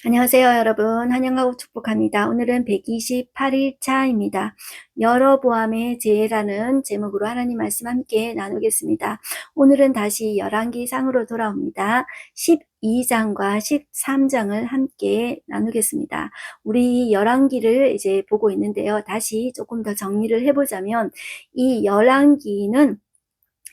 안녕하세요, 여러분. 환영하고 축복합니다. 오늘은 128일차입니다. 여러보암의 죄라는 제목으로 하나님 말씀 함께 나누겠습니다. 오늘은 다시 열왕기상으로 돌아옵니다. 12장과 13장을 함께 나누겠습니다. 우리 열왕기를 이제 보고 있는데요. 다시 조금 더 정리를 해보자면 이 열왕기는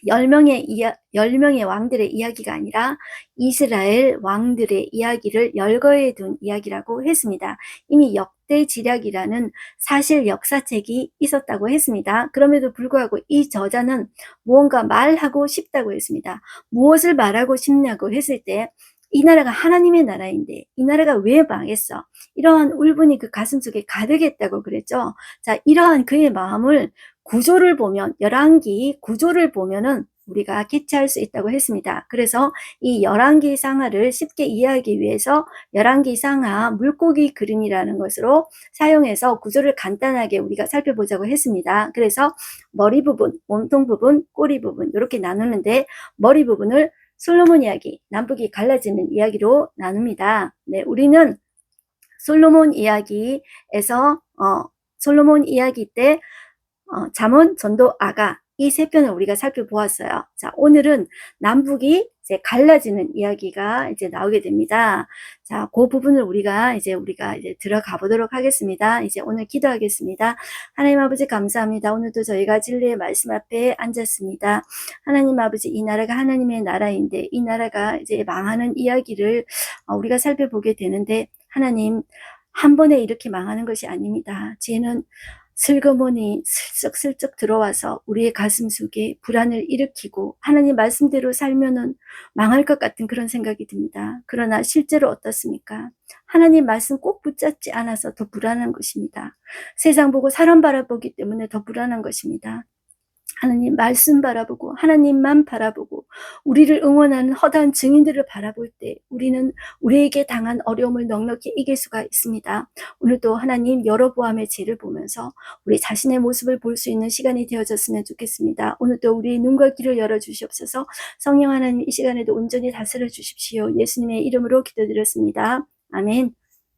10명의 왕들의 이야기가 아니라 이스라엘 왕들의 이야기를 열거해 둔 이야기라고 했습니다. 이미 역대지략이라는 사실 역사책이 있었다고 했습니다. 그럼에도 불구하고 이 저자는 무언가 말하고 싶다고 했습니다. 무엇을 말하고 싶냐고 했을 때 이 나라가 하나님의 나라인데 이 나라가 왜 망했어? 이러한 울분이 그 가슴속에 가득했다고 그랬죠. 자, 이러한 그의 마음을 구조를 보면, 열왕기 구조를 보면은 우리가 캐치할 수 있다고 했습니다. 그래서 이 열왕기상하를 쉽게 이해하기 위해서 열왕기상하 물고기 그림이라는 것으로 사용해서 구조를 간단하게 우리가 살펴보자고 했습니다. 그래서 머리 부분, 몸통 부분, 꼬리 부분 이렇게 나누는데 머리 부분을 솔로몬 이야기, 남북이 갈라지는 이야기로 나눕니다. 네, 우리는 솔로몬 이야기에서 솔로몬 이야기 때 잠언, 전도, 아가 이 세 편을 우리가 살펴보았어요. 자, 오늘은 남북이 이제 갈라지는 이야기가 이제 나오게 됩니다. 자, 그 부분을 우리가 이제 들어가 보도록 하겠습니다. 이제 오늘 기도하겠습니다. 하나님 아버지 감사합니다. 오늘도 저희가 진리의 말씀 앞에 앉았습니다. 하나님 아버지, 이 나라가 하나님의 나라인데 이 나라가 이제 망하는 이야기를 우리가 살펴보게 되는데 하나님 한 번에 이렇게 망하는 것이 아닙니다. 죄는 슬그머니 슬쩍슬쩍 들어와서 우리의 가슴 속에 불안을 일으키고 하나님 말씀대로 살면은 망할 것 같은 그런 생각이 듭니다. 그러나 실제로 어떻습니까? 하나님 말씀 꼭 붙잡지 않아서 더 불안한 것입니다. 세상 보고 사람 바라보기 때문에 더 불안한 것입니다. 하나님 말씀 바라보고 하나님만 바라보고 우리를 응원하는 허다한 증인들을 바라볼 때 우리는 우리에게 당한 어려움을 넉넉히 이길 수가 있습니다. 오늘도 하나님 여로보암의 죄를 보면서 우리 자신의 모습을 볼 수 있는 시간이 되어졌으면 좋겠습니다. 오늘도 우리의 눈과 귀를 열어주시옵소서. 성령 하나님 이 시간에도 온전히 다스려 주십시오. 예수님의 이름으로 기도드렸습니다. 아멘.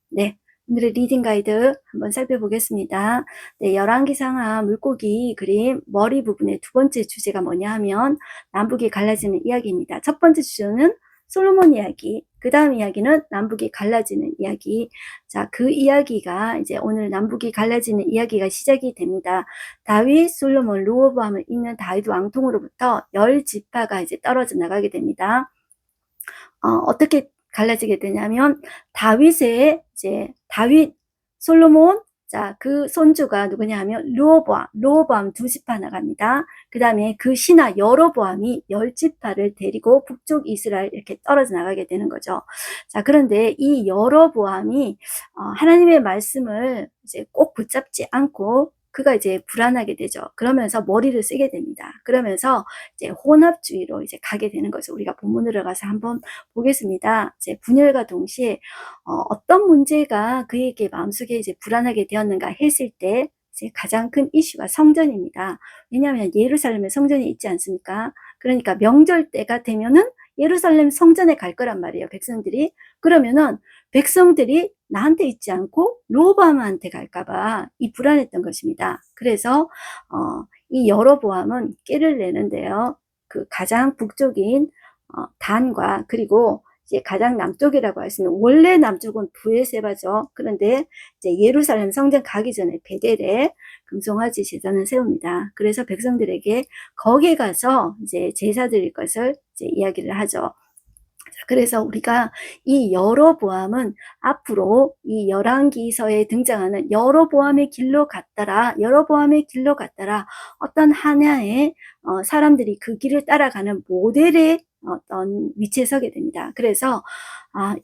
네. 오늘의 리딩 가이드 한번 살펴보겠습니다. 네, 열왕기상하 물고기 그림 머리 부분의 두 번째 주제가 뭐냐 하면 남북이 갈라지는 이야기입니다. 첫 번째 주제는 솔로몬 이야기, 그 다음 이야기는 남북이 갈라지는 이야기. 자, 그 이야기가 이제 오늘 남북이 갈라지는 이야기가 시작이 됩니다. 다윗, 솔로몬, 르호보암을 잇는 다윗 왕통으로부터 10지파가 이제 떨어져 나가게 됩니다. 어떻게 갈라지게 되냐면 다윗, 솔로몬, 자, 그 손주가 누구냐 하면 르호보암 2지파 나갑니다. 그 다음에 그 신하 여로보암이 10지파를 데리고 북쪽 이스라엘 이렇게 떨어져 나가게 되는 거죠. 자, 그런데 이 여로보암이 하나님의 말씀을 이제 꼭 붙잡지 않고 그가 이제 불안하게 되죠. 그러면서 머리를 쓰게 됩니다. 그러면서 이제 혼합주의로 이제 가게 되는 거죠. 우리가 본문으로 가서 한번 보겠습니다. 이제 분열과 동시에 어떤 문제가 그에게 마음속에 이제 불안하게 되었는가 했을 때 이제 가장 큰 이슈가 성전입니다. 왜냐하면 예루살렘에 성전이 있지 않습니까? 그러니까 명절 때가 되면은 예루살렘 성전에 갈 거란 말이에요. 백성들이. 그러면은 백성들이 나한테 있지 않고 르호보암한테 갈까봐 이 불안했던 것입니다. 그래서 이 여로보암은 꾀를 내는데요. 그 가장 북쪽인 단과 그리고 이제 가장 남쪽이라고 할 수 있는 원래 남쪽은 브에세바죠. 그런데 이제 예루살렘 성전 가기 전에 베델에 금송아지 제단을 세웁니다. 그래서 백성들에게 거기에 가서 이제 제사 드릴 것을 이제 이야기를 하죠. 그래서 우리가 이 여로보암은 앞으로 이 열왕기서에 등장하는 여로보암의 길로 갔더라, 어떤 하나의 사람들이 그 길을 따라가는 모델의 어떤 위치에 서게 됩니다. 그래서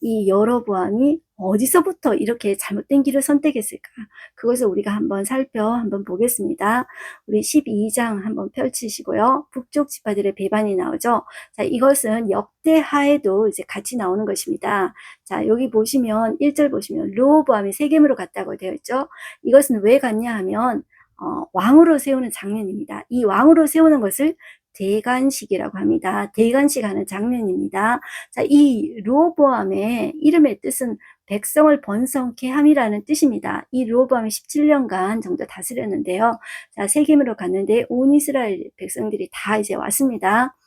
이 여로보암이 어디서부터 이렇게 잘못된 길을 선택했을까? 그것을 우리가 한번 한번 보겠습니다. 우리 12장 한번 펼치시고요. 북쪽 지파들의 배반이 나오죠. 자, 이것은 역대하에도 이제 같이 나오는 것입니다. 자, 여기 보시면 1절 보시면 르호보암이 세겜으로 갔다고 되어 있죠. 이것은 왜 갔냐 하면 왕으로 세우는 장면입니다. 이 왕으로 세우는 것을 대관식이라고 합니다. 대관식 하는 장면입니다. 자, 이 르호보암의 이름의 뜻은 백성을 번성케 함이라는 뜻입니다. 이 르호보암이 17년간 정도 다스렸는데요. 자, 세겜으로 갔는데 온 이스라엘 백성들이 다 이제 왔습니다.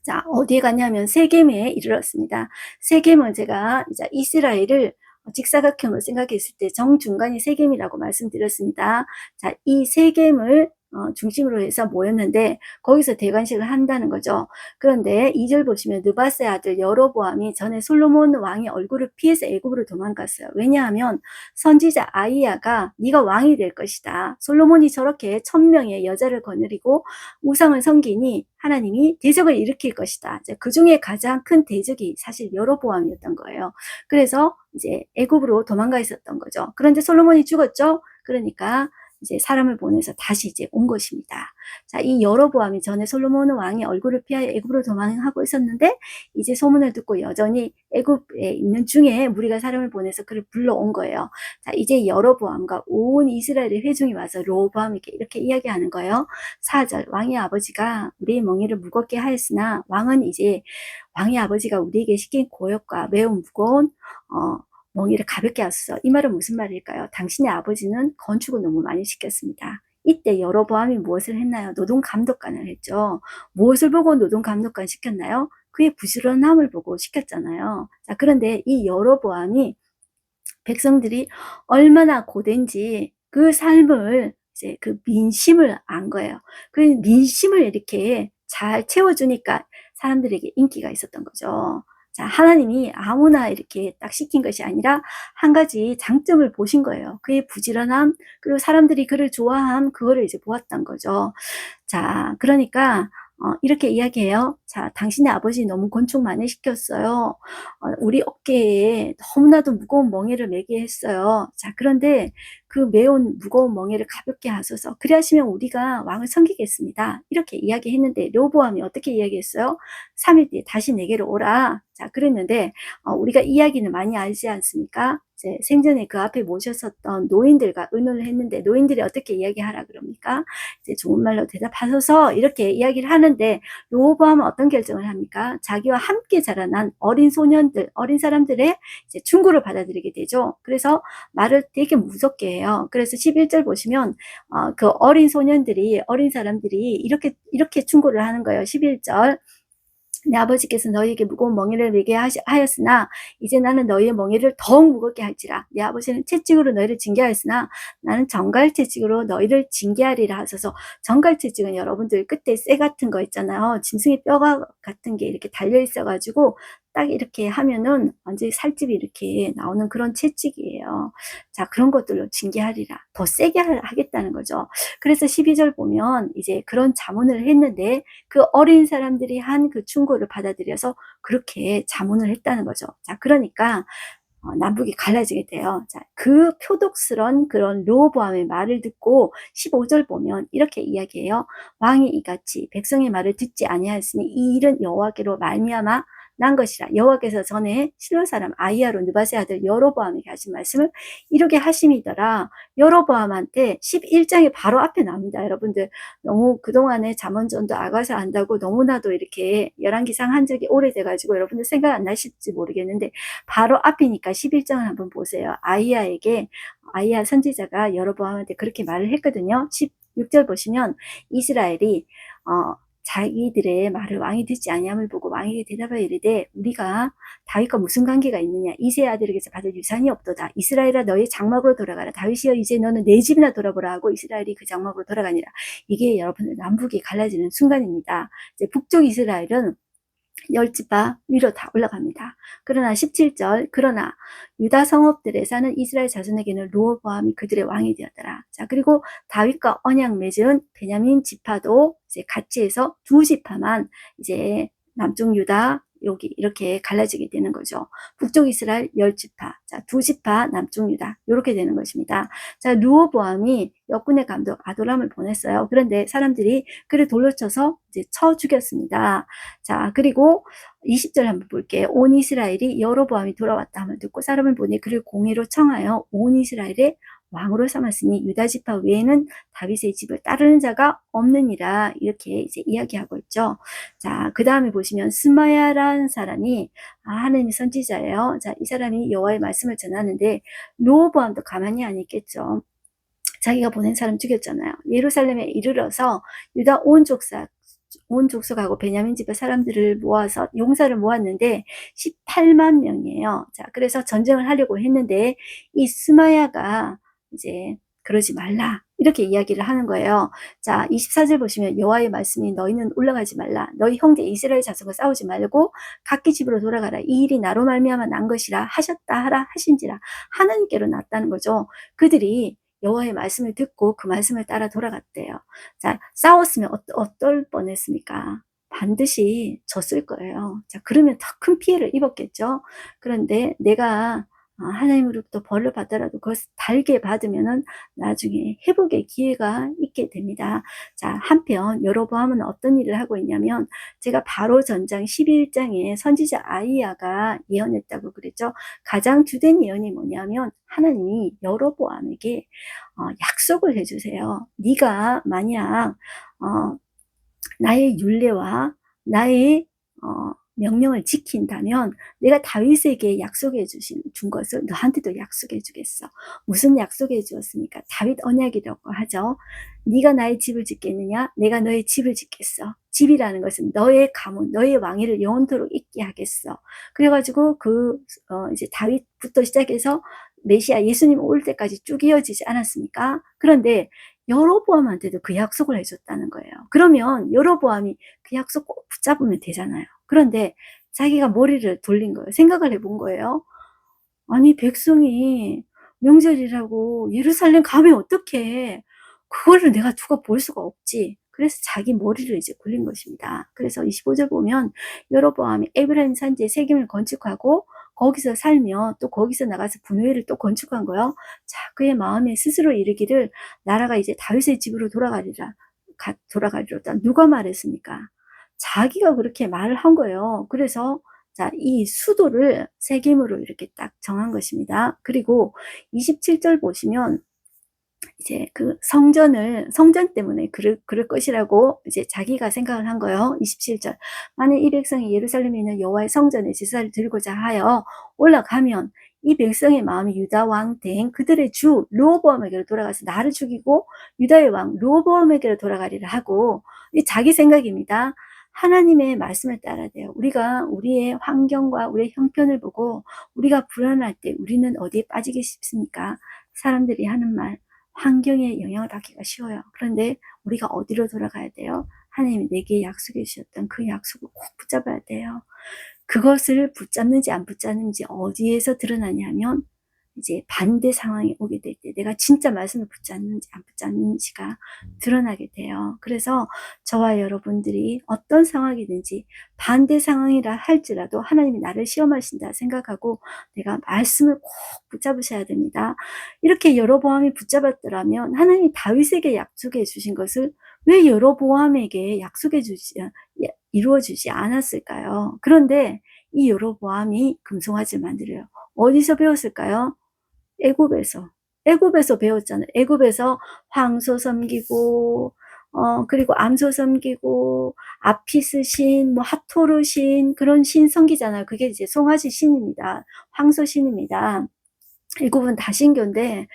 자, 어디에 갔냐면 세겜에 이르렀습니다. 세겜은 제가 이제 이스라엘을 직사각형으로 생각했을 때 정중간이 세겜이라고 말씀드렸습니다. 자, 이 세겜을 중심으로 해서 모였는데 거기서 대관식을 한다는 거죠. 그런데 2절 보시면 느바세 아들 여로보암이 전에 솔로몬 왕의 얼굴을 피해서 애굽으로 도망갔어요. 왜냐하면 선지자 아이야가 네가 왕이 될 것이다. 솔로몬이 저렇게 1000명의 여자를 거느리고 우상을 섬기니 하나님이 대적을 일으킬 것이다. 그 중에 가장 큰 대적이 사실 여로보암이었던 거예요. 그래서 이제 애굽으로 도망가 있었던 거죠. 그런데 솔로몬이 죽었죠. 그러니까 이제 사람을 보내서 다시 이제 온 것입니다. 자, 이 여로보암이 전에 솔로몬 왕이 얼굴을 피하여 애굽으로 도망하고 있었는데 이제 소문을 듣고 여전히 애굽에 있는 중에 무리가 사람을 보내서 그를 불러온 거예요. 자, 이제 여로보암과 온 이스라엘의 회중이 와서 르호보암에게 이렇게 이야기하는 거예요. 4절 왕의 아버지가 우리의 멍에를 무겁게 하였으나 왕은 이제 왕의 아버지가 우리에게 시킨 고역과 매우 무거운 멍에를 가볍게 하소서. 이 말은 무슨 말일까요? 당신의 아버지는 건축을 너무 많이 시켰습니다. 이때 여로보암이 무엇을 했나요? 노동감독관을 했죠. 무엇을 보고 노동감독관 시켰나요? 그의 부지런함을 보고 시켰잖아요. 자, 그런데 이 여로보암이 백성들이 얼마나 고된지 그 삶을 이제 그 민심을 안 거예요. 그 민심을 이렇게 잘 채워주니까 사람들에게 인기가 있었던 거죠. 자, 하나님이 아무나 이렇게 딱 시킨 것이 아니라 한 가지 장점을 보신 거예요. 그의 부지런함, 그리고 사람들이 그를 좋아함, 그거를 이제 보았던 거죠. 자, 그러니까 이렇게 이야기해요. 자, 당신의 아버지 너무 건축 많이 시켰어요. 우리 어깨에 너무나도 무거운 멍에를 매게 했어요. 자, 그런데 그 매운 무거운 멍에를 가볍게 하소서. 그리하시면 우리가 왕을 섬기겠습니다. 이렇게 이야기했는데 르호보암이 어떻게 이야기했어요? 3일 뒤에 다시 내게로 오라. 자, 그랬는데 우리가 이야기는 많이 알지 않습니까? 이제 생전에 그 앞에 모셨었던 노인들과 의논을 했는데 노인들이 어떻게 이야기하라 그럽니까? 이제 좋은 말로 대답하소서 이렇게 이야기를 하는데 르호보암은 어떤 결정을 합니까? 자기와 함께 자라난 어린 소년들, 어린 사람들의 이제 충고를 받아들이게 되죠. 그래서 말을 되게 무섭게 해요. 그래서 11절 보시면 그 어린 소년들이 어린 사람들이 이렇게 충고를 하는 거예요. 11절 내 아버지께서 너희에게 무거운 멍에를 매게 하였으나 이제 나는 너희의 멍에를 더욱 무겁게 할지라. 내 아버지는 채찍으로 너희를 징계하였으나 나는 정갈 채찍으로 너희를 징계하리라 하소서. 정갈 채찍은 여러분들 끝에 쇠 같은 거 있잖아요. 짐승의 뼈가 같은 게 이렇게 달려 있어가지고 딱 이렇게 하면은 완전히 살집이 이렇게 나오는 그런 채찍이에요. 자, 그런 것들로 징계하리라. 더 세게 하겠다는 거죠. 그래서 12절 보면 이제 그런 자문을 했는데 그 어린 사람들이 한 그 충고를 받아들여서 그렇게 자문을 했다는 거죠. 자, 그러니까 남북이 갈라지게 돼요. 자, 그 표독스런 그런 르호보암의 말을 듣고 15절 보면 이렇게 이야기해요. 왕이 이같이 백성의 말을 듣지 아니하였으니 이 일은 여호와께로 말미암아 난 것이라. 여호와께서 전에 실로 사람 아이야로 느바세 아들 여로보암에게 하신 말씀을 이렇게 하심이더라. 여로보암한테 11장에 바로 앞에 나옵니다. 여러분들 너무 그동안에 잠언전도 아가서 안다고 너무나도 이렇게 열왕기상 한 적이 오래돼가지고 여러분들 생각 안 나실지 모르겠는데 바로 앞이니까 11장을 한번 보세요. 아이야 선지자가 여로보암한테 그렇게 말을 했거든요. 16절 보시면 이스라엘이 자기들의 말을 왕이 듣지 아니함을 보고 왕에게 대답하여 이르되 우리가 다윗과 무슨 관계가 있느냐 이새의 아들에게서 받을 유산이 없도다. 이스라엘아 너희 장막으로 돌아가라. 다윗이여 이제 너는 내 집이나 돌아보라 하고 이스라엘이 그 장막으로 돌아가니라. 이게 여러분들 남북이 갈라지는 순간입니다. 이제 북쪽 이스라엘은 10지파 위로 다 올라갑니다. 그러나 17절 그러나 유다 성읍들에 사는 이스라엘 자손에게는 르호보암이 그들의 왕이 되었더라. 자, 그리고 다윗과 언약 맺은 베냐민 지파도 이제 같이 해서 2지파만 이제 남쪽 유다 여기 이렇게 갈라지게 되는 거죠. 북쪽 이스라엘 10지파, 자 2지파 남쪽 유다 이렇게 되는 것입니다. 자, 르호보암이 역군의 감독 아도람을 보냈어요. 그런데 사람들이 그를 돌로 쳐서 이제 쳐 죽였습니다. 자, 그리고 20절 한번 볼게요. 온 이스라엘이 여로보암이 돌아왔다 함을 듣고 사람을 보내 그를 공의로 청하여 온 이스라엘에 왕으로 삼았으니 유다 지파 외에는 다윗의 집을 따르는 자가 없느니라. 이렇게 이제 이야기하고 있죠. 자, 그 다음에 보시면 스마야라는 사람이 하나님의 선지자예요. 자, 이 사람이 여호와의 말씀을 전하는데 르호보암도 가만히 안 있겠죠. 자기가 보낸 사람 죽였잖아요. 예루살렘에 이르러서 유다 온 족속하고 베냐민 집의 사람들을 모아서 용사를 모았는데 18만 명이에요. 자, 그래서 전쟁을 하려고 했는데 이 스마야가 이제 그러지 말라. 이렇게 이야기를 하는 거예요. 자, 24절 보시면 여호와의 말씀이 너희는 올라가지 말라. 너희 형제 이스라엘 자손과 싸우지 말고 각기 집으로 돌아가라. 이 일이 나로 말미암아 난 것이라 하셨다 하라 하신지라. 하나님께로 났다는 거죠. 그들이 여호와의 말씀을 듣고 그 말씀을 따라 돌아갔대요. 자, 싸웠으면 어떨 뻔했습니까? 반드시 졌을 거예요. 자, 그러면 더 큰 피해를 입었겠죠. 그런데 내가 하나님으로부터 벌을 받더라도 그것을 달게 받으면은 나중에 회복의 기회가 있게 됩니다. 자, 한편 여로보암은 어떤 일을 하고 있냐면 제가 바로 전장 11장에 선지자 아이야가 예언했다고 그랬죠. 가장 주된 예언이 뭐냐면 하나님이 여로보암에게 약속을 해주세요. 네가 만약 나의 율례와 나의 명령을 지킨다면 내가 다윗에게 약속해 준 것을 너한테도 약속해 주겠어. 무슨 약속해 주었습니까? 다윗 언약이라고 하죠. 네가 나의 집을 짓겠느냐? 내가 너의 집을 짓겠어. 집이라는 것은 너의 가문, 너의 왕위를 영원토록 있게 하겠어. 그래가지고 이제 다윗부터 시작해서 메시아 예수님 올 때까지 쭉 이어지지 않았습니까? 그런데 여로보암한테도 그 약속을 해줬다는 거예요. 그러면 여로보암이 그 약속 꼭 붙잡으면 되잖아요. 그런데 자기가 머리를 돌린 거예요. 생각을 해본 거예요. 아니, 백성이 명절이라고 예루살렘 가면 어떡해. 그거를 내가 두고 볼 수가 없지. 그래서 자기 머리를 이제 굴린 것입니다. 그래서 25절 보면 여로보암이 에브라임 산지에 세겜을 건축하고 거기서 살며 또 거기서 나가서 분회를 또 건축한 거요. 자, 그의 마음에 스스로 이르기를 나라가 이제 다윗의 집으로 돌아가리라. 누가 말했습니까? 자기가 그렇게 말을 한 거예요. 그래서 자, 이 수도를 세겜으로 이렇게 딱 정한 것입니다. 그리고 27절 보시면 이제 그 성전 때문에 그럴 것이라고 이제 자기가 생각을 한 거예요. 27절. 만일 이 백성이 예루살렘에 있는 여호와의 성전에 제사를 드리고자 하여 올라가면 이 백성의 마음이 유다 왕 된 그들의 주 르호보암에게로 돌아가서 나를 죽이고 유다의 왕 르호보암에게로 돌아가리라 하고, 이 자기 생각입니다. 하나님의 말씀을 따라야 돼요. 우리가 우리의 환경과 우리의 형편을 보고 우리가 불안할 때 우리는 어디에 빠지기 쉽습니까? 사람들이 하는 말, 환경에 영향을 받기가 쉬워요. 그런데 우리가 어디로 돌아가야 돼요? 하나님이 내게 약속해 주셨던 그 약속을 꼭 붙잡아야 돼요. 그것을 붙잡는지 안 붙잡는지 어디에서 드러나냐면 이제 반대 상황이 오게 될 때 내가 진짜 말씀을 붙잡는지 안 붙잡는지가 드러나게 돼요. 그래서 저와 여러분들이 어떤 상황이든지 반대 상황이라 할지라도 하나님이 나를 시험하신다 생각하고 내가 말씀을 꼭 붙잡으셔야 됩니다. 이렇게 여로보암이 붙잡았더라면 하나님이 다윗에게 약속해 주신 것을 왜 여로보암에게 이루어 주지 않았을까요? 그런데 이 여로보암이 금송아지를 만들어요. 어디서 배웠을까요? 애굽에서 배웠잖아요. 애굽에서 황소 섬기고 그리고 암소 섬기고 아피스 신, 뭐 하토르 신, 그런 신 섬기잖아요. 그게 이제 송아지 신입니다. 황소 신입니다. 애굽은 다신교인데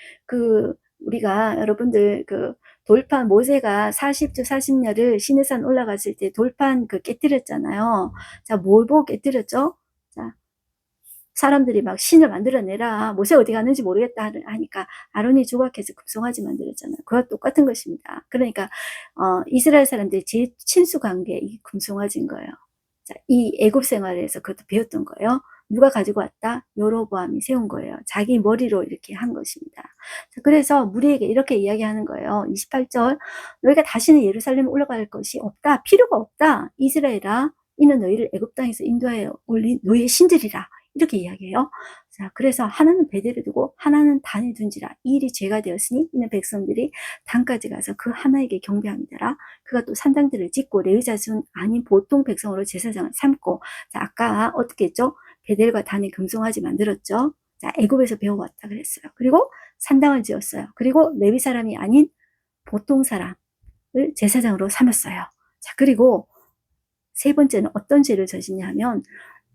우리가 여러분들 돌판 모세가 40주 40년을 시내산 올라갔을 때 돌판 깨뜨렸잖아요. 자, 뭘 보고 깨뜨렸죠? 자, 사람들이 막 신을 만들어내라. 모세 어디 갔는지 모르겠다 하니까 아론이 조각해서 금송아지 만들었잖아요. 그와 똑같은 것입니다. 그러니까 이스라엘 사람들이 제일 친수 관계 이 금송아지인 거예요. 자, 이 애굽 생활에서 그것도 배웠던 거예요. 누가 가지고 왔다? 여로보암이 세운 거예요. 자기 머리로 이렇게 한 것입니다. 자, 그래서 무리에게 이렇게 이야기하는 거예요. 28절, 너희가 다시는 예루살렘에 올라갈 것이 없다. 필요가 없다. 이스라엘아, 이는 너희를 애굽 땅에서 인도하여 올린 너희의 신들이라. 이렇게 이야기해요. 자, 그래서 하나는 베델에 두고 하나는 단에 둔지라. 이 일이 죄가 되었으니 이는 백성들이 단까지 가서 그 하나에게 경배함이더라. 그가 또 산당들을 짓고 레위 자손 아닌 보통 백성으로 제사장을 삼고, 자, 아까 어떻게 했죠? 베델과 단에 금송아지 만들었죠. 자, 애굽에서 배워왔다 그랬어요. 그리고 산당을 지었어요. 그리고 레위 사람이 아닌 보통 사람을 제사장으로 삼았어요. 자, 그리고 세 번째는 어떤 죄를 저지냐 하면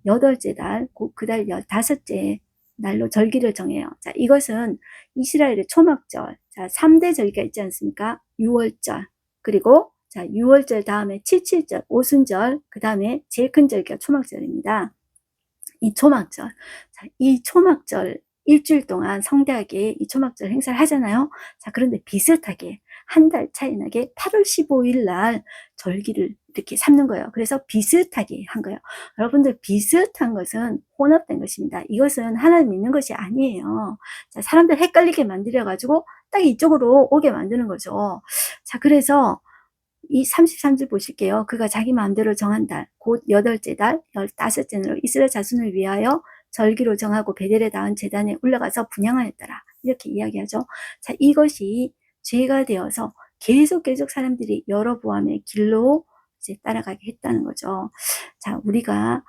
여덟째 달, 그 달 15째 날로 절기를 정해요. 자, 이것은 이스라엘의 초막절, 자, 3대 절기가 있지 않습니까? 6월절, 그리고 자, 6월절 다음에 77절, 오순절, 그 다음에 제일 큰 절기가 초막절입니다. 이 초막절, 자, 이 초막절 일주일 동안 성대하게 이 초막절 행사를 하잖아요. 자, 그런데 비슷하게 한 달 차이 나게 8월 15일 날 절기를 이렇게 삼는 거예요. 그래서 비슷하게 한 거예요. 여러분들, 비슷한 것은 혼합된 것입니다. 이것은 하나님 믿는 것이 아니에요. 자, 사람들 헷갈리게 만들어가지고 딱 이쪽으로 오게 만드는 거죠. 자, 그래서 이 33절 보실게요. 그가 자기 마음대로 정한 달, 곧 8째 달, 15째 날로 이스라엘 자손을 위하여 절기로 정하고 베델에 닿은 제단에 올라가서 분향하였더라. 이렇게 이야기하죠. 자, 이것이 죄가 되어서 계속 사람들이 여로보암의 길로 이제 따라가게 했다는 거죠. 자, 우리가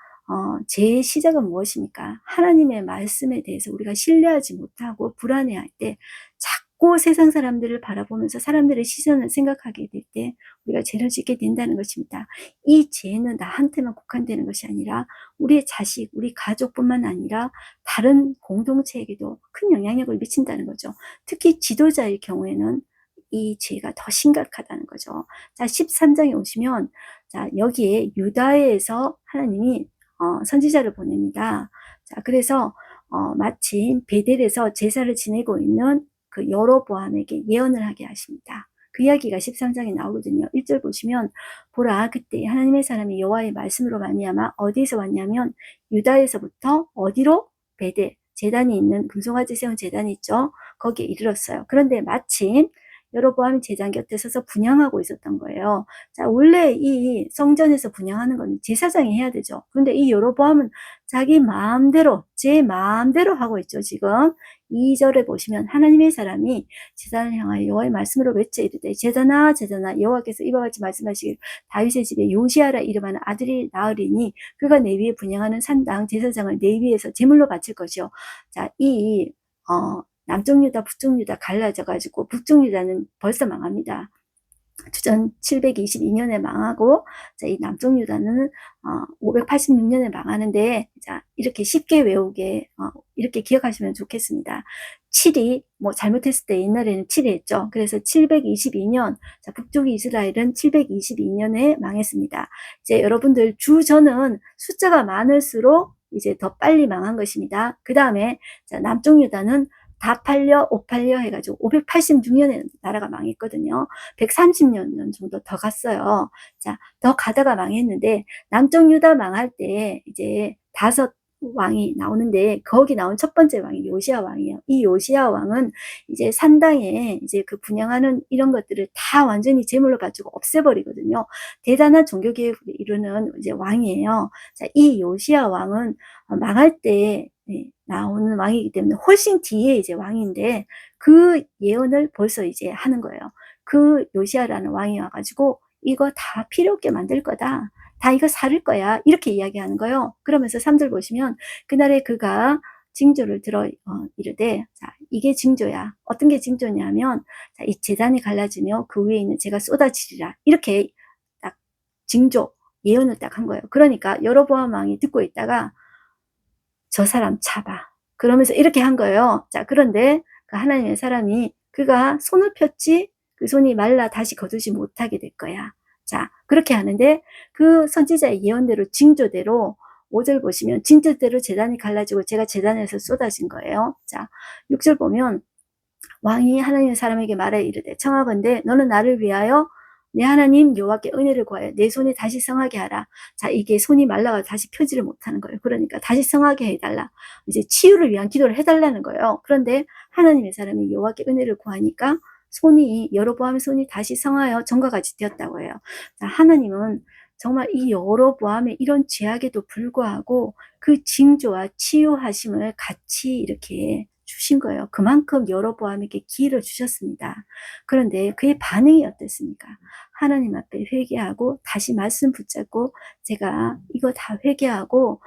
죄의 시작은 무엇입니까? 하나님의 말씀에 대해서 우리가 신뢰하지 못하고 불안해할 때 자꾸 세상 사람들을 바라보면서 사람들의 시선을 생각하게 될 때 우리가 죄를 짓게 된다는 것입니다. 이 죄는 나한테만 국한되는 것이 아니라 우리의 자식, 우리 가족뿐만 아니라 다른 공동체에게도 큰 영향력을 미친다는 거죠. 특히 지도자의 경우에는 이 죄가 더 심각하다는 거죠. 자, 13장에 오시면 자, 여기에 유다에서 하나님이 선지자를 보냅니다. 자, 그래서 마침 베델에서 제사를 지내고 있는 그 여로보암에게 예언을 하게 하십니다. 그 이야기가 13장에 나오거든요. 1절 보시면 보라, 그때 하나님의 사람이 여호와의 말씀으로 말미암아 어디에서 왔냐면 유다에서부터 어디로? 베델, 제단이 있는 금송아지 세운 제단이 있죠. 거기에 이르렀어요. 그런데 마침 여로보암이 제단 곁에 서서 분향하고 있었던 거예요. 자, 원래 이 성전에서 분향하는 건 제사장이 해야 되죠. 그런데 이 여로보암은 자기 마음대로, 제 마음대로 하고 있죠, 지금. 2절에 보시면 하나님의 사람이 제단을 향하여 여호와의 말씀으로 외쳐 이르되 제단아 제단아 여호와께서 이와 같이 말씀하시길 다윗의 집에 요시아라 이름하는 아들이 나으리니 그가 내 위에 분향하는 산당 제사장을 내 위에서 제물로 바칠 것이요. 자, 남쪽 유다, 북쪽 유다 갈라져가지고 북쪽 유다는 벌써 망합니다. 주전 722년에 망하고, 자, 이 남쪽 유다는 586년에 망하는데, 자, 이렇게 쉽게 외우게 이렇게 기억하시면 좋겠습니다. 7이 뭐 잘못했을 때 옛날에는 7이 했죠. 그래서 722년, 자, 북쪽 이스라엘은 722년에 망했습니다. 이제 여러분들 주전은 숫자가 많을수록 이제 더 빨리 망한 것입니다. 그 다음에 남쪽 유다는 다 팔려, 옷 팔려 해가지고 586년에 나라가 망했거든요. 130년 정도 더 갔어요. 자, 더 가다가 망했는데, 남쪽 유다 망할 때 이제 5 왕이 나오는데, 거기 나온 첫 번째 왕이 요시야 왕이에요. 이 요시야 왕은 이제 산당에 이제 그 분향하는 이런 것들을 다 완전히 제물로 바치고 없애버리거든요. 대단한 종교개혁을 이루는 이제 왕이에요. 자, 이 요시야 왕은 망할 때 나오는 왕이기 때문에 훨씬 뒤에 이제 왕인데 그 예언을 벌써 이제 하는 거예요. 그 요시아라는 왕이 와가지고 이거 다 필요 없게 만들 거다. 다 이거 살을 거야. 이렇게 이야기하는 거예요. 그러면서 3절 보시면 그날에 그가 징조를 들어 이르되 자, 이게 징조야. 어떤 게 징조냐면 자, 이 제단이 갈라지며 그 위에 있는 재가 쏟아지리라. 이렇게 딱 징조 예언을 딱 한 거예요. 그러니까 여로보암 왕이 듣고 있다가 저 사람 잡아. 그러면서 이렇게 한 거예요. 자, 그런데 그 하나님의 사람이 그가 손을 폈지 그 손이 말라 다시 거두지 못하게 될 거야. 자, 그렇게 하는데 그 선지자의 예언대로 징조대로 5절 보시면 징조대로 제단이 갈라지고 제가 제단에서 쏟아진 거예요. 자, 6절 보면 왕이 하나님의 사람에게 말해 이르되 청하건대 너는 나를 위하여 내 하나님 여호와께 은혜를 구하여 내 손이 다시 성하게 하라. 자, 이게 손이 말라가 다시 펴지를 못하는 거예요. 그러니까 다시 성하게 해달라. 이제 치유를 위한 기도를 해달라는 거예요. 그런데 하나님의 사람이 여호와께 은혜를 구하니까 손이 여로보암의 손이 다시 성하여 전과 같이 되었다고 해요. 자, 하나님은 정말 이 여로보암의 이런 죄악에도 불구하고 그 징조와 치유하심을 같이 이렇게 주신 거예요. 그만큼 여로보암에게 기회를 주셨습니다. 그런데 그의 반응이 어땠습니까? 하나님 앞에 회개하고 다시 말씀 붙잡고 제가 이거 다 회개하고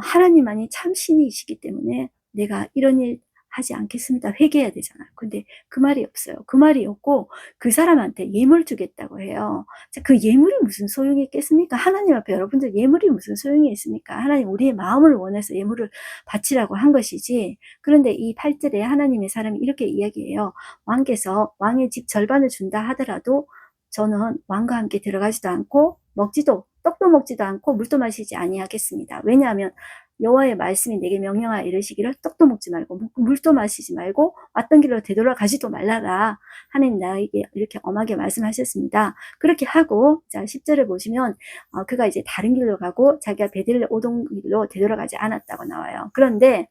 하나님만이 참 신이시기 때문에 내가 이런 일 하지 않겠습니다. 회개해야 되잖아요. 근데 그 말이 없어요. 그 말이 없고 그 사람한테 예물 주겠다고 해요. 자, 그 예물이 무슨 소용이 있겠습니까? 하나님 앞에 여러분들 예물이 무슨 소용이 있습니까? 하나님 우리의 마음을 원해서 예물을 바치라고 한 것이지. 그런데 이 8절에 하나님의 사람이 이렇게 이야기해요. 왕께서 왕의 집 절반을 준다 하더라도 저는 왕과 함께 들어가지도 않고 떡도 먹지도 않고 물도 마시지 아니하겠습니다. 왜냐하면 여호와의 말씀이 내게 명령하여 이르시기를 떡도 먹지 말고 물도 마시지 말고 왔던 길로 되돌아가지도 말라라. 하나님 나에게 이렇게 엄하게 말씀하셨습니다. 그렇게 하고 자 10절에 보시면 그가 이제 다른 길로 가고 자기가 베델레 오던 길로 되돌아가지 않았다고 나와요. 그런데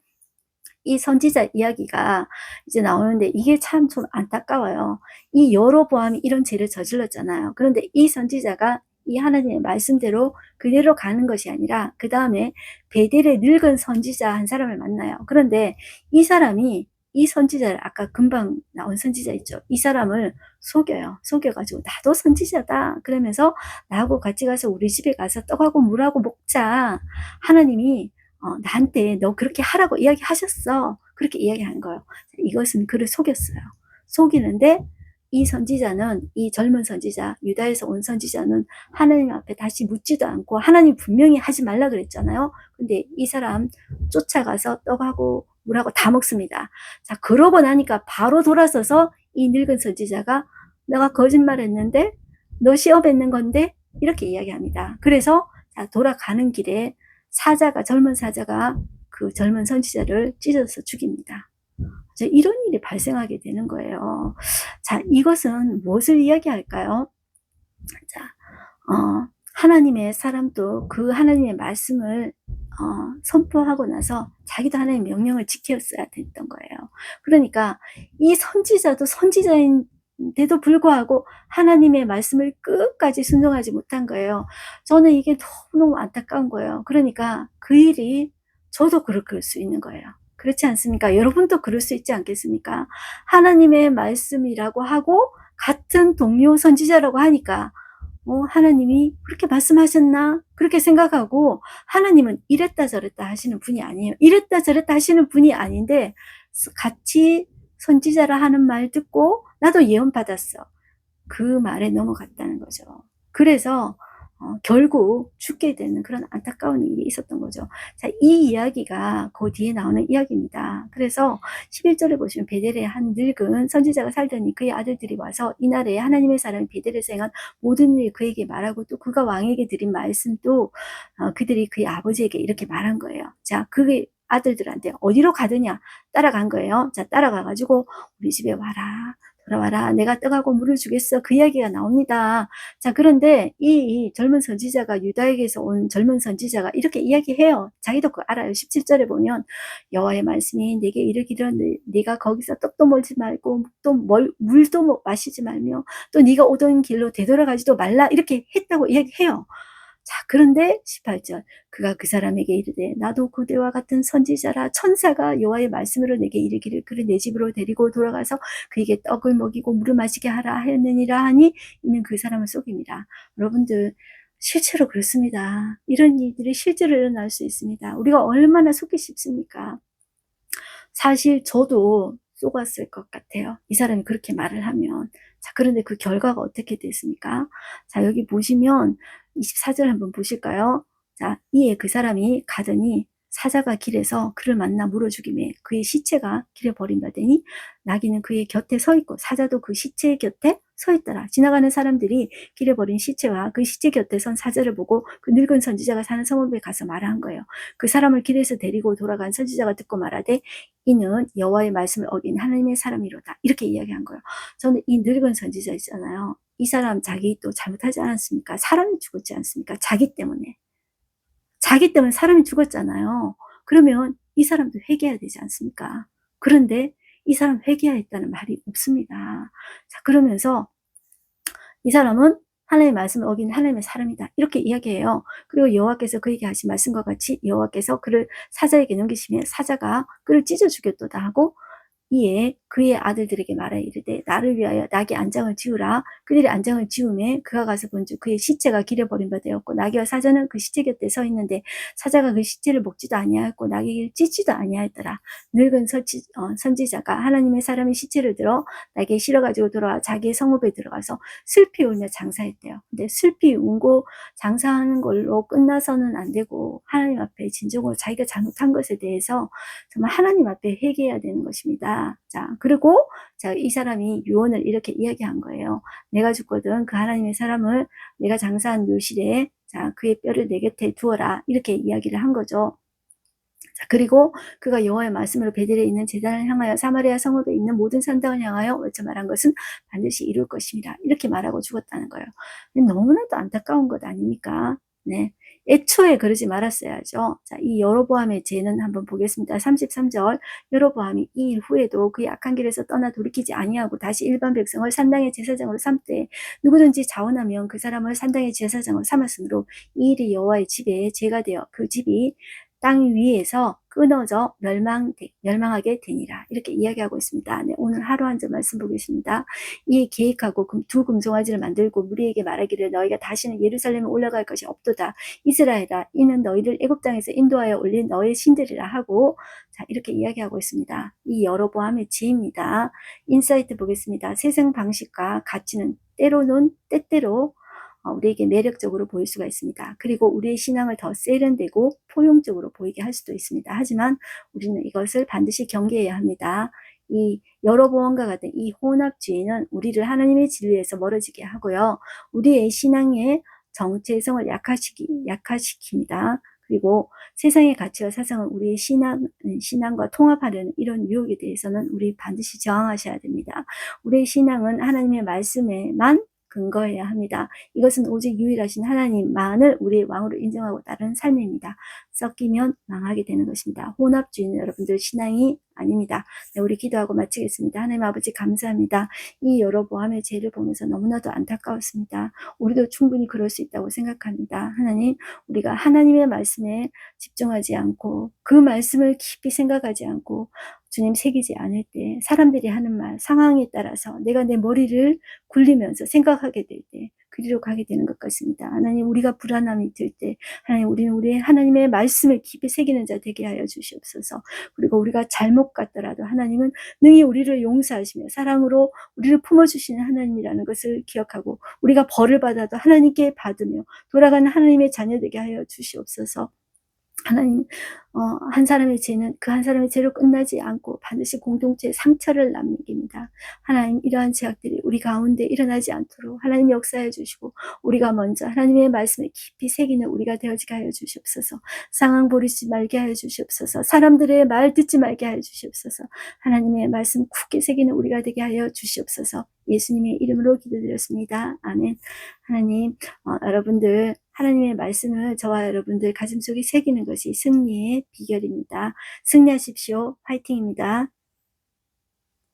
이 선지자 이야기가 이제 나오는데 이게 참 좀 안타까워요. 이 여로보암이 이런 죄를 저질렀잖아요. 그런데 이 선지자가 이 하나님의 말씀대로 그대로 가는 것이 아니라 그 다음에 베델의 늙은 선지자 한 사람을 만나요. 그런데 이 사람이 이 선지자를 아까 금방 나온 선지자 있죠. 이 사람을 속여요. 속여가지고 나도 선지자다. 그러면서 나하고 같이 가서 우리 집에 가서 떡하고 물하고 먹자. 하나님이 나한테 너 그렇게 하라고 이야기하셨어. 그렇게 이야기한 거예요. 이것은 그를 속였어요. 속이는데 이 선지자는 이 젊은 선지자, 유다에서 온 선지자는 하나님 앞에 다시 묻지도 않고 하나님 분명히 하지 말라 그랬잖아요. 근데 이 사람 쫓아가서 떡하고 물하고 다 먹습니다. 자, 그러고 나니까 바로 돌아서서 이 늙은 선지자가 내가 거짓말했는데 너 시험했는 건데 이렇게 이야기합니다. 그래서 자, 돌아가는 길에 젊은 사자가 그 젊은 선지자를 찢어서 죽입니다. 자, 이런 일이 발생하게 되는 거예요. 자, 이것은 무엇을 이야기할까요? 자, 하나님의 사람도 그 하나님의 말씀을 선포하고 나서 자기도 하나님의 명령을 지켰어야 됐던 거예요. 그러니까 이 선지자도 선지자인데도 불구하고 하나님의 말씀을 끝까지 순종하지 못한 거예요. 저는 이게 너무너무 안타까운 거예요. 그러니까 그 일이 저도 그럴 수 있는 거예요. 그렇지 않습니까? 여러분도 그럴 수 있지 않겠습니까? 하나님의 말씀이라고 하고 같은 동료 선지자라고 하니까 하나님이 그렇게 말씀하셨나? 그렇게 생각하고 하나님은 이랬다 저랬다 하시는 분이 아니에요. 이랬다 저랬다 하시는 분이 아닌데 같이 선지자라 하는 말 듣고 나도 예언 받았어. 그 말에 넘어갔다는 거죠. 그래서 결국 죽게 되는 그런 안타까운 일이 있었던 거죠. 자, 이 이야기가 그 뒤에 나오는 이야기입니다. 그래서 11절에 보시면 베델에 한 늙은 선지자가 살더니 그의 아들들이 와서 이날에 하나님의 사람이 베델에서 행한 모든 일 그에게 말하고 또 그가 왕에게 드린 말씀도 그들이 그의 아버지에게 이렇게 말한 거예요. 자, 그의 아들들한테 어디로 가느냐 따라간 거예요. 자, 따라가가지고 우리 집에 와라. 돌아와라. 내가 떡하고 물을 주겠어. 그 이야기가 나옵니다. 자, 그런데 이 젊은 선지자가 유다에게서 온 젊은 선지자가 이렇게 이야기해요. 자기도 그거 알아요. 17절에 보면 여호와의 말씀이 내게 이르기를 네가 거기서 떡도 먹지 말고 물도 마시지 말며 또 네가 오던 길로 되돌아가지도 말라 이렇게 했다고 이야기해요. 자, 그런데 18절 그가 그 사람에게 이르되 나도 그대와 같은 선지자라 천사가 여호와의 말씀으로 내게 이르기를 그를 내 집으로 데리고 돌아가서 그에게 떡을 먹이고 물을 마시게 하라 했느니라 하니 이는 그 사람을 속임이라. 여러분들 실제로 그렇습니다. 이런 일들이 실제로 일어날 수 있습니다. 우리가 얼마나 속기 쉽습니까? 사실 저도 속았을 것 같아요. 이 사람이 그렇게 말을 하면. 자, 그런데 그 결과가 어떻게 됐습니까? 자, 여기 보시면 24절 한번 보실까요? 자, 이에 그 사람이 가더니 사자가 길에서 그를 만나 물어 죽이매 그의 시체가 길에 버림받으니 나귀는 그의 곁에 서 있고 사자도 그 시체 곁에 서 있더라. 지나가는 사람들이 길에 버린 시체와 그 시체 곁에 선 사자를 보고 그 늙은 선지자가 사는 성읍에 가서 말한 거예요. 그 사람을 길에서 데리고 돌아간 선지자가 듣고 말하되 이는 여호와의 말씀을 어긴 하나님의 사람이로다. 이렇게 이야기한 거예요. 저는 이 늙은 선지자 있잖아요. 이 사람 자기 또 잘못하지 않았습니까? 사람이 죽었지 않습니까? 자기 때문에 사람이 죽었잖아요. 그러면 이 사람도 회개해야 되지 않습니까? 그런데 이 사람 회개하였다는 말이 없습니다. 자, 그러면서 이 사람은 하나님의 말씀을 어긴 하나님의 사람이다. 이렇게 이야기해요. 그리고 여호와께서 그에게 하신 말씀과 같이 여호와께서 그를 사자에게 넘기시면 사자가 그를 찢어 죽였도다 하고 이에 그의 아들들에게 말하여 이르되 나를 위하여 낙의 안장을 지으라. 그들이 안장을 지음에 그가 가서 본즉 그의 시체가 길에 버린 바 되었고 나귀와 사자는 그 시체 곁에 서 있는데 사자가 그 시체를 먹지도 아니하였고 나귀를 찢지도 아니하였더라. 늙은 선지자가 하나님의 사람의 시체를 들어 나귀에 실어가지고 돌아와 자기의 성읍에 들어가서 슬피 울며 장사했대요. 근데 슬피 울고 장사하는 걸로 끝나서는 안 되고 하나님 앞에 진정으로 자기가 잘못한 것에 대해서 정말 하나님 앞에 회개해야 되는 것입니다. 자, 그리고 자, 이 사람이 유언을 이렇게 이야기한 거예요. 내가 죽거든 그 하나님의 사람을 내가 장사한 묘실에 자, 그의 뼈를 내 곁에 두어라. 이렇게 이야기를 한 거죠. 자, 그리고 그가 여호와의 말씀으로 베델에 있는 제단을 향하여 사마리아 성읍에 있는 모든 산당을 향하여 외쳐 말한 것은 반드시 이룰 것입니다. 이렇게 말하고 죽었다는 거예요. 너무나도 안타까운 것 아닙니까? 네. 애초에 그러지 말았어야죠. 자, 이 여로보암의 죄는 한번 보겠습니다. 33절. 여로보암이 이 일 후에도 그의 악한 길에서 떠나 돌이키지 아니하고 다시 일반 백성을 산당의 제사장으로 삼되 누구든지 자원하면 그 사람을 산당의 제사장으로 삼았으므로 이 일이 여호와의 집에 죄가 되어 그 집이 땅 위에서 끊어져 멸망하게 되니라. 이렇게 이야기하고 있습니다. 네, 오늘 하루 한 점 말씀 보겠습니다. 이에 계획하고 두 금송아지를 만들고 무리에게 말하기를 너희가 다시는 예루살렘에 올라갈 것이 없도다. 이스라엘아 이는 너희를 애굽 땅에서 인도하여 올린 너의 신들이라 하고 자 이렇게 이야기하고 있습니다. 이 여로보암의 죄입니다. 인사이트 보겠습니다. 세상 방식과 가치는 때로는 때때로 우리에게 매력적으로 보일 수가 있습니다. 그리고 우리의 신앙을 더 세련되고 포용적으로 보이게 할 수도 있습니다. 하지만 우리는 이것을 반드시 경계해야 합니다. 이 여로보암과 같은 이 혼합주의는 우리를 하나님의 진리에서 멀어지게 하고요. 우리의 신앙의 정체성을 약화시킵니다. 그리고 세상의 가치와 사상을 우리의 신앙과 통합하려는 이런 유혹에 대해서는 우리 반드시 저항하셔야 됩니다. 우리의 신앙은 하나님의 말씀에만 근거해야 합니다. 이것은 오직 유일하신 하나님만을 우리의 왕으로 인정하고 따르는 삶입니다. 섞이면 망하게 되는 것입니다. 혼합주의는 여러분들 신앙이 아닙니다. 네, 우리 기도하고 마치겠습니다. 하나님 아버지 감사합니다. 이 여로보암의 죄를 보면서 너무나도 안타까웠습니다. 우리도 충분히 그럴 수 있다고 생각합니다. 하나님, 우리가 하나님의 말씀에 집중하지 않고 그 말씀을 깊이 생각하지 않고 주님 새기지 않을 때 사람들이 하는 말, 상황에 따라서 내가 내 머리를 굴리면서 생각하게 될 때 그리로 가게 되는 것 같습니다. 하나님 우리가 불안함이 들 때 하나님 우리는 우리의 하나님의 말씀을 깊이 새기는 자 되게 하여 주시옵소서. 그리고 우리가 잘못 갔더라도 하나님은 능히 우리를 용서하시며 사랑으로 우리를 품어주시는 하나님이라는 것을 기억하고 우리가 벌을 받아도 하나님께 받으며 돌아가는 하나님의 자녀 되게 하여 주시옵소서. 하나님, 한 사람의 죄는 그 한 사람의 죄로 끝나지 않고 반드시 공동체에 상처를 남깁니다. 하나님, 이러한 죄악들이 우리 가운데 일어나지 않도록 하나님 역사해 주시고 우리가 먼저 하나님의 말씀을 깊이 새기는 우리가 되어지게 하여 주시옵소서. 상황 버리지 말게 하여 주시옵소서. 사람들의 말 듣지 말게 하여 주시옵소서. 하나님의 말씀 굳게 새기는 우리가 되게 하여 주시옵소서. 예수님의 이름으로 기도드렸습니다. 아멘. 하나님, 여러분들 하나님의 말씀을 저와 여러분들 가슴속에 새기는 것이 승리의 비결입니다. 승리하십시오. 화이팅입니다.